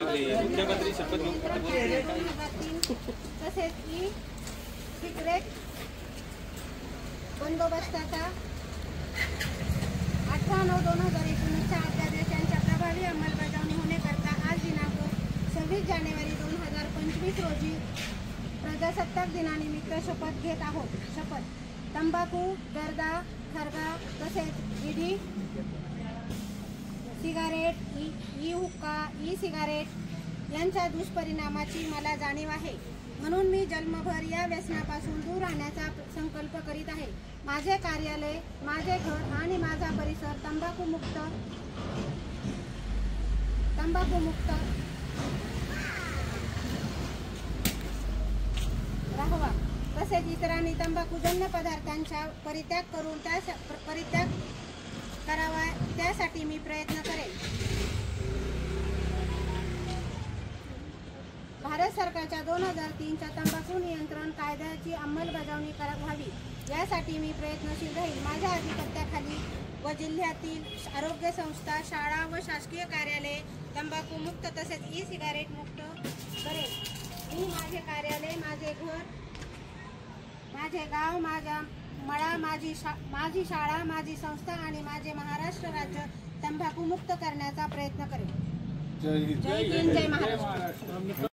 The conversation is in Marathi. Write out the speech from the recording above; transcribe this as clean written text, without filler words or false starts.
मुख्यमंत्री शपथ घेऊन तसेच ई सिक्रेट बंदोबस्ताचा 18/9/2019 अध्यादेशांच्या प्रभावी अंमलबजावणी होण्याकरता आज दिनांक 26 जानेवारी 2025 रोजी प्रजासत्ताक दिनानिमित्त शपथ घेत आहोत. शपथ. तंबाखू, जर्दा, खरगा तसेच विडी, सिगारेट, ई हुक्का, ई सिगारेट यांच्या दुष्परिणामाची मला जाणीव आहे. म्हणून मी जन्मभर या व्यसनापासून दूर राहण्याचा संकल्प करीत आहे. माझे कार्यालय, माझे घर आणि माझा परिसर तंबाखूमुक्त राहावा. तसेच इतरांनी तंबाखूजन्य पदार्थांचा परित्याग करावा त्यासाठी मी प्रयत्न करेन. भारत सरकारच्या 2003च्या तंबाखू नियंत्रण कायद्याची अंमलबजावणी व्हावी यासाठी मी प्रयत्नशील राहील. माझ्या अधिपत्याखाली व जिल्ह्यातील आरोग्य संस्था, शाळा व शासकीय कार्यालये तंबाखू मुक्त तसेच ई सिगारेट मुक्त करेल. मी माझे कार्यालय, माझे घर, माझे गाव, माझा मळा, माझी शाळा, माझी संस्था आणि माझे महाराष्ट्र राज्य तंबाखू मुक्त करण्याचा प्रयत्न करेन. जय हिंद, जय महाराष्ट्र.